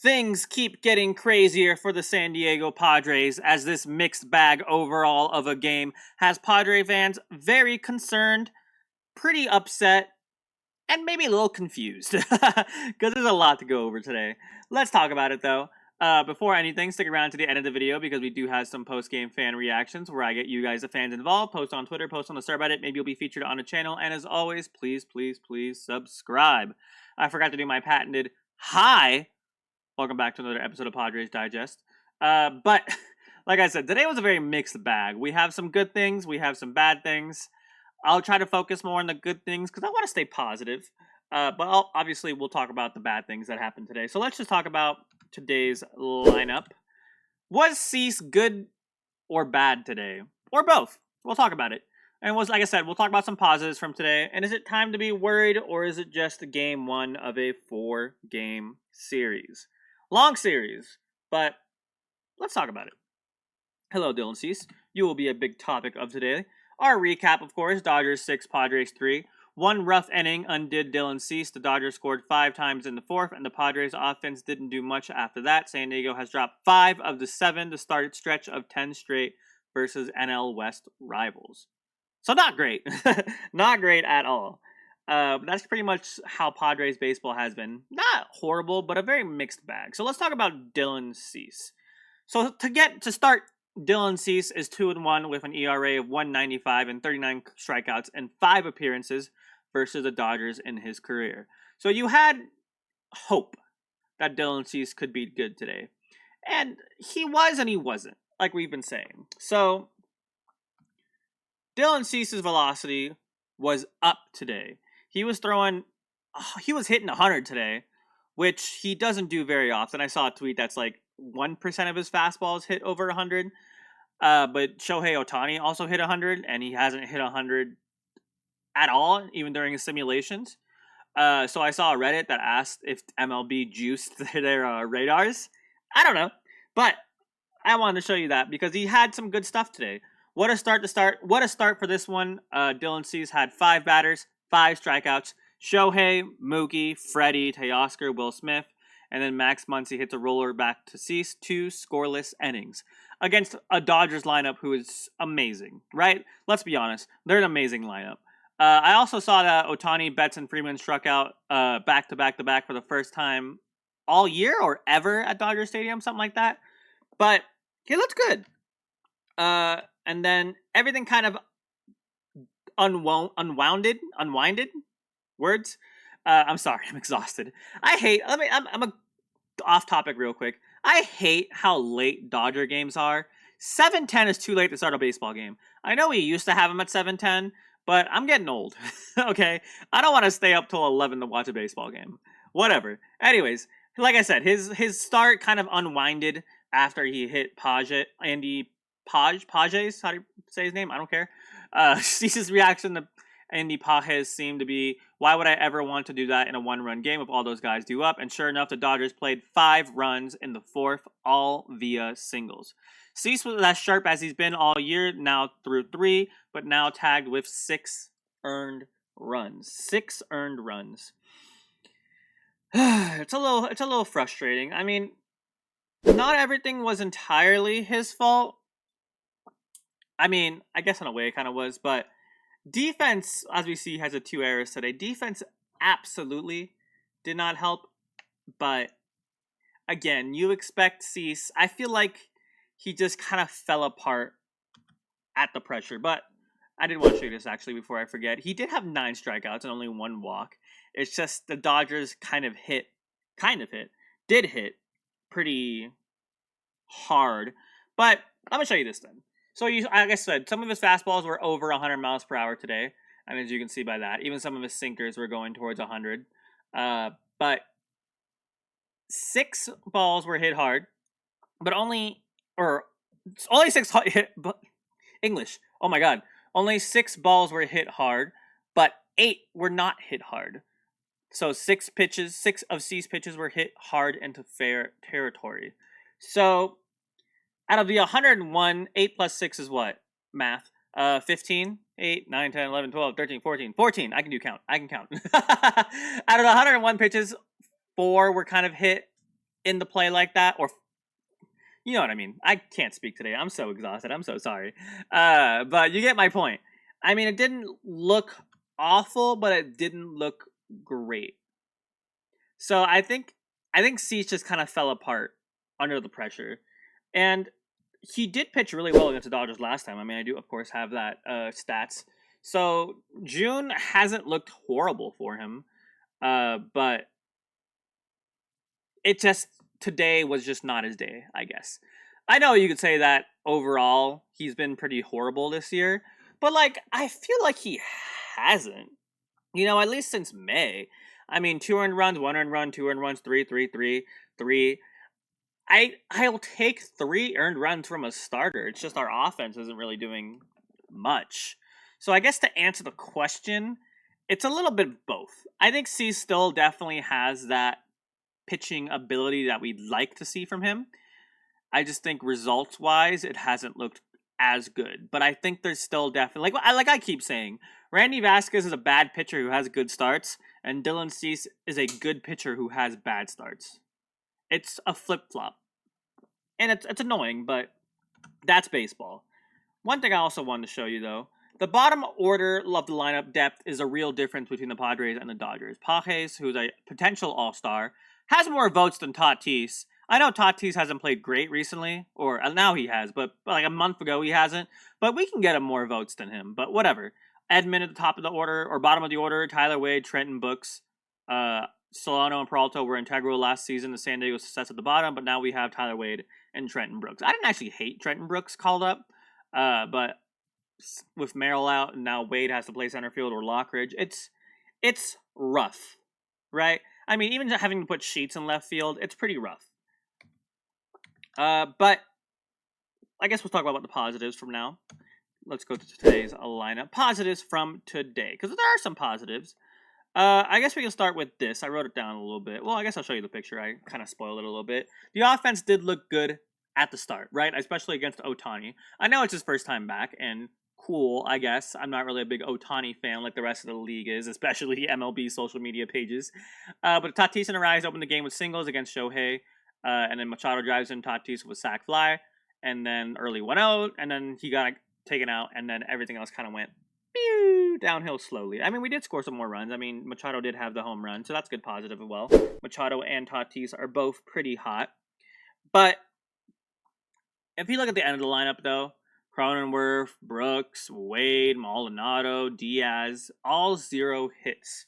Things keep getting crazier for the San Diego Padres as this mixed bag overall of a game has Padre fans very concerned, pretty upset, and maybe a little confused. Because there's a lot to go over today. Let's talk about it though. Before anything, stick around to the end of the video because we do have some post-game fan reactions where I get you guys, the fans, involved. Post on Twitter, post on the subreddit. Maybe you'll be featured on the channel. And as always, please, please, please subscribe. I forgot to do my patented hi. Welcome back to another episode of Padres Digest. But like I said, today was a very mixed bag. We have some good things. We have some bad things. I'll try to focus more on the good things because I want to stay positive. But obviously, we'll talk about the bad things that happened today. So let's just talk about today's lineup. Was Cease good or bad today? Or both? We'll talk about it. And like I said, we'll talk about some positives from today. And is it time to be worried or is it just game one of a 4-game series? Long series, but let's talk about it. Hello, Dylan Cease. You will be a big topic of today. Our recap, of course, Dodgers 6, Padres 3. One rough inning undid Dylan Cease. The Dodgers scored 5 times in the fourth, and the Padres offense didn't do much after that. San Diego has dropped 5 of the 7 to start its stretch of 10 straight versus NL West rivals. So not great. Not great at all. That's pretty much how Padres baseball has been. Not horrible, but a very mixed bag. So let's talk about Dylan Cease. So to start, Dylan Cease is 2-1 with an ERA of 1.95 and 39 strikeouts and 5 appearances versus the Dodgers in his career. So you had hope that Dylan Cease could be good today. And he was and he wasn't, like we've been saying. So Dylan Cease's velocity was up today. He was hitting 100 today, which he doesn't do very often. I saw a tweet that's like 1% of his fastballs hit over 100. But Shohei Ohtani also hit 100, and he hasn't hit 100 at all, even during his simulations. So I saw a Reddit that asked if MLB juiced their radars. I don't know, but I wanted to show you that because he had some good stuff today. What a start for this one. Dylan Cease had 5 batters, 5 strikeouts. Shohei, Mookie, Freddie, Teoscar, Will Smith, and then Max Muncy hits a roller back to Cease. 2 scoreless innings against a Dodgers lineup who is amazing, right? Let's be honest. They're an amazing lineup. I also saw that Ohtani, Betts, and Freeman struck out back-to-back for the first time all year or ever at Dodger Stadium, something like that. But he looked good. And then everything kind of unwinded. Words. I'm sorry, I'm exhausted. I'm off topic real quick. I hate how late Dodger games are. 7:10 is too late to start a baseball game. I know we used to have them at 7:10, but I'm getting old. Okay? I don't want to stay up till 11 to watch a baseball game. Whatever. Anyways, like I said, his start kind of unwinded after he hit Pages. How do you say his name? I don't care. Cease's reaction to Andy Pages seemed to be, why would I ever want to do that in a 1-run game if all those guys do up? And sure enough, the Dodgers played 5 runs in the fourth, all via singles. Cease was as sharp as he's been all year, now through 3, but now tagged with 6 earned runs. 6 earned runs. It's a little frustrating. I mean, not everything was entirely his fault. I mean, I guess in a way it kind of was, but defense, as we see, has 2 errors today. Defense absolutely did not help, but again, you expect Cease. I feel like he just kind of fell apart at the pressure, but I did want to show you this actually before I forget. He did have 9 strikeouts and only 1 walk. It's just the Dodgers did hit pretty hard, but I'm going to show you this then. So, like I said, some of his fastballs were over 100 miles per hour today. And as you can see by that, even some of his sinkers were going towards 100. But 6 balls were hit hard. But only 6 hit... English. Oh my god. Only 6 balls were hit hard. But 8 were not hit hard. So 6 of Cease pitches were hit hard into fair territory. So out of the 101, 8 plus 6 is what? Math. 15, 8, 9, 10, 11, 12, 13, 14. 14. I can count. Out of the 101 pitches, 4 were kind of hit into play like that, or you know what I mean. I can't speak today. I'm so exhausted. I'm so sorry. But you get my point. I mean, it didn't look awful, but it didn't look great. So I think Cease just kind of fell apart under the pressure, and he did pitch really well against the Dodgers last time. I mean, I do of course have that stats. So June hasn't looked horrible for him, but it just today was just not his day, I guess. I know you could say that overall he's been pretty horrible this year, but like I feel like he hasn't. You know, at least since May. I mean, 2 earned runs, 1 earned run, 2 earned runs, 3. I'll take 3 earned runs from a starter. It's just our offense isn't really doing much. So I guess to answer the question, it's a little bit both. I think C still definitely has that pitching ability that we'd like to see from him. I just think results wise, it hasn't looked as good. But I think there's still definitely like I keep saying, Randy Vasquez is a bad pitcher who has good starts, and Dylan Cease is a good pitcher who has bad starts. It's a flip flop, and it's annoying, but that's baseball. One thing I also wanted to show you though, the bottom order of the lineup depth is a real difference between the Padres and the Dodgers. Pages, who's a potential all-star, has more votes than Tatis. I know Tatis hasn't played great recently, or now he has, but like a month ago he hasn't. But we can get him more votes than him. But whatever. Edman at the top of the order, or bottom of the order, Tyler Wade, Trenton Brooks, Solano, and Peralta were integral last season to San Diego's success at the bottom, but now we have Tyler Wade and Trenton Brooks. I didn't actually hate Trenton Brooks called up, but with Merrill out and now Wade has to play center field or Lockridge, it's rough, right? I mean, even having to put Sheets in left field, it's pretty rough. But I guess we'll talk about the positives from now. Let's go to today's lineup. Positives from today, because there are some positives. I guess we can start with this. I wrote it down a little bit. Well, I guess I'll show you the picture. I kind of spoiled it a little bit. The offense did look good at the start, right? Especially against Ohtani. I know it's his first time back, and cool, I guess. I'm not really a big Ohtani fan like the rest of the league is, especially MLB social media pages. But Tatis and Arraez opened the game with singles against Shohei, and then Machado drives in Tatis with a sac fly, and then early 1-0, and then he got taken out, and then everything else kind of went downhill slowly. I mean, we did score some more runs. I mean, Machado did have the home run, so that's good positive as well. Machado and Tatis are both pretty hot. But if you look at the end of the lineup, though, Cronenworth, Brooks, Wade, Maldonado, Diaz, all 0 hits.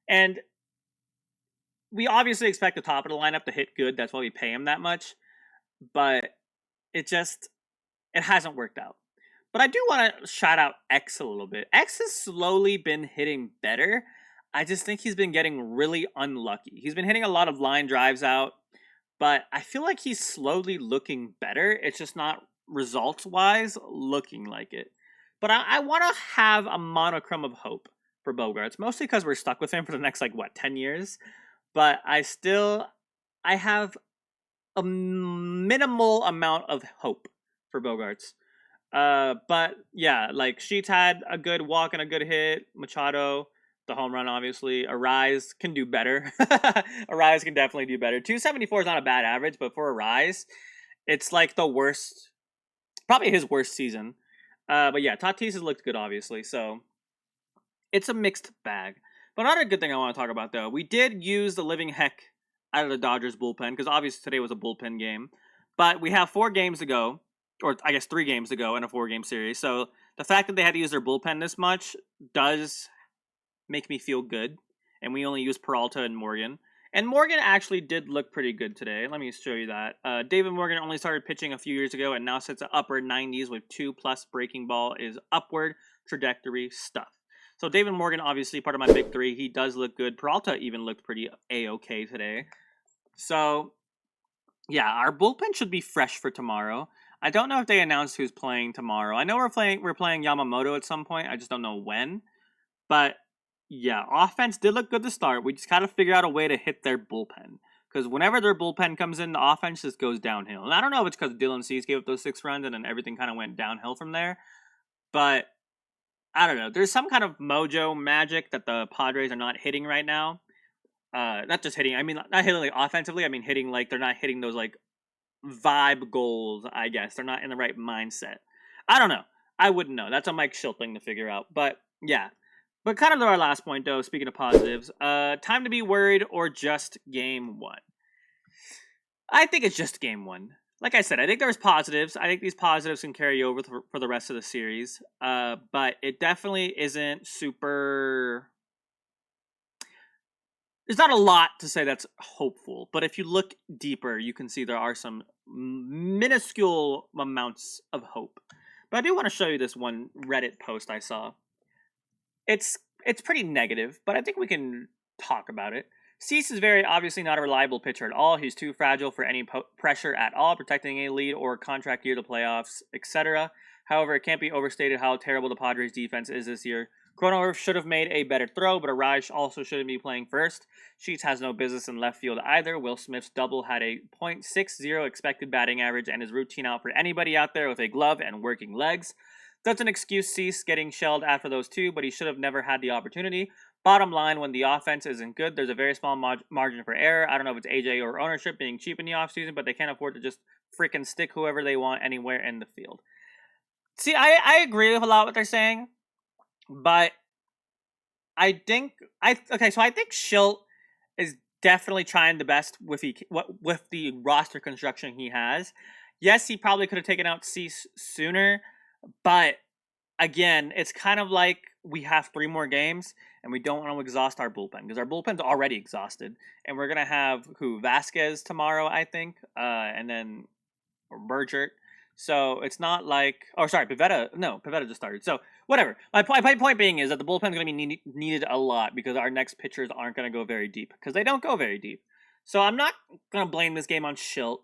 And we obviously expect the top of the lineup to hit good. That's why we pay him that much. But it hasn't worked out. But I do want to shout out X a little bit. X has slowly been hitting better. I just think he's been getting really unlucky. He's been hitting a lot of line drives out, but I feel like he's slowly looking better. It's just not results-wise looking like it. But I want to have a monochrome of hope for Bogaerts, mostly because we're stuck with him for the next, 10 years. But I have a minimal amount of hope for Bogaerts. But yeah, Sheets had a good walk and a good hit. Machado, the home run, obviously. Arraez can do better. Arraez can definitely do better. 274 is not a bad average, but for Arraez, it's like the worst, probably his worst season. But yeah, Tatis has looked good, obviously. So it's a mixed bag. But another good thing I want to talk about, though, we did use the living heck out of the Dodgers bullpen, because obviously today was a bullpen game. But we have 4 games to go. Or I guess 3 games to go in a 4-game series. So the fact that they had to use their bullpen this much does make me feel good. And we only used Peralta and Morgan. And Morgan actually did look pretty good today. Let me show you that. David Morgan only started pitching a few years ago and now sits at upper 90s with 2+ breaking ball is upward trajectory stuff. So David Morgan, obviously part of my big 3. He does look good. Peralta even looked pretty A-okay today. So yeah, our bullpen should be fresh for tomorrow. I don't know if they announced who's playing tomorrow. I know we're playing Yamamoto at some point. I just don't know when. But yeah, offense did look good to start. We just got to figure out a way to hit their bullpen. Because whenever their bullpen comes in, the offense just goes downhill. And I don't know if it's because Dylan Cease gave up those 6 runs and then everything kind of went downhill from there. But I don't know. There's some kind of mojo magic that the Padres are not hitting right now. Not just hitting. I mean, not hitting like offensively. I mean, hitting like they're not hitting those like vibe goals. I guess they're not in the right mindset. I don't know. I wouldn't know. That's a Mike Shildt thing to figure out. But yeah. But kind of to our last point, though. Speaking of positives, time to be worried or just game one. I think it's just game one. Like I said, I think there's positives. I think these positives can carry over for the rest of the series. But it definitely isn't super. There's not a lot to say that's hopeful, but if you look deeper, you can see there are some minuscule amounts of hope. But I do want to show you this one Reddit post I saw. It's pretty negative, but I think we can talk about it. Cease is very obviously not a reliable pitcher at all. He's too fragile for any pressure at all, protecting a lead or contract year to playoffs, etc. However, it can't be overstated how terrible the Padres defense is this year. Cronenworth should have made a better throw, but Arraez also shouldn't be playing first. Sheets has no business in left field either. Will Smith's double had a .60 expected batting average and is routine out for anybody out there with a glove and working legs. Doesn't excuse Cease getting shelled after those two, but he should have never had the opportunity. Bottom line, when the offense isn't good, there's a very small margin for error. I don't know if it's AJ or ownership being cheap in the offseason, but they can't afford to just freaking stick whoever they want anywhere in the field. See, I agree with a lot of what they're saying, but I think I think Shildt is definitely trying the best with the roster construction he has. Yes, he probably could have taken out Cease sooner, but again, it's kind of like we have 3 more games and we don't want to exhaust our bullpen because our bullpen's already exhausted, and we're gonna have Vasquez tomorrow, I think, and then Bergert. So it's not like, Pivetta just started. So whatever. My point being is that the bullpen is going to be needed a lot because our next pitchers aren't going to go very deep because they don't go very deep. So I'm not going to blame this game on Shildt.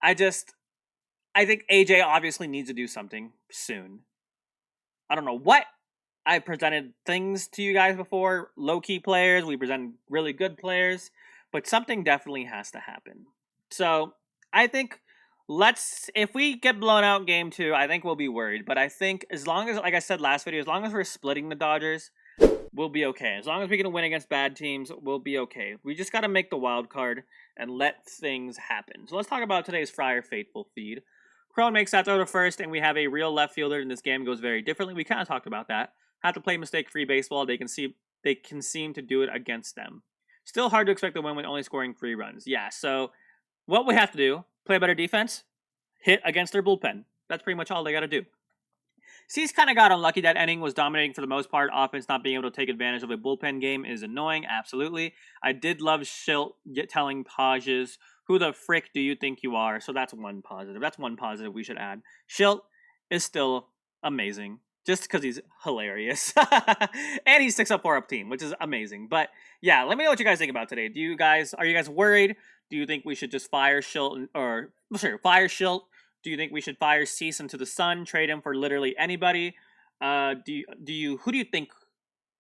I think AJ obviously needs to do something soon. I don't know what. I presented things to you guys before, low-key players. We presented really good players, but something definitely has to happen. So I think if we get blown out game 2, I think we'll be worried. But I think as long as, like I said last video, as long as we're splitting the Dodgers, we'll be okay. As long as we can win against bad teams, we'll be okay. We just got to make the wild card and let things happen. So let's talk about today's Friar Faithful feed. Crone makes that throw to first, and we have a real left fielder, and this game goes very differently. We kind of talked about that. Have to play mistake-free baseball. They can seem to do it against them. Still hard to expect to win when only scoring 3 runs. Yeah, so what we have to do, play better defense, hit against their bullpen. That's pretty much all they got to do. Cease kind of got unlucky. That inning was dominating for the most part. Offense not being able to take advantage of a bullpen game is annoying, absolutely. I did love Shildt telling Pages, who the frick do you think you are? So that's one positive. That's one positive we should add. Shildt is still amazing, just because he's hilarious. And he sticks up for our team, which is amazing. But yeah, let me know what you guys think about today. Are you guys worried? Do you think we should just fire Shildt fire Shildt? Do you think we should fire Cease into the sun, trade him for literally anybody? Who do you think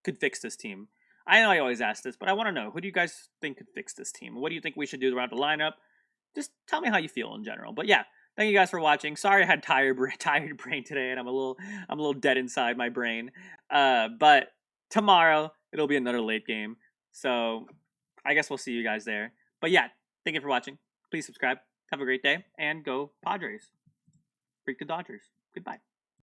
could fix this team? I know I always ask this, but I want to know, who do you guys think could fix this team? What do you think we should do around the lineup? Just tell me how you feel in general. But yeah, thank you guys for watching. Sorry I had tired brain today, and I'm a little dead inside my brain. But tomorrow it'll be another late game, so I guess we'll see you guys there. But yeah, thank you for watching. Please subscribe. Have a great day, and go Padres. Freak the Dodgers. Goodbye.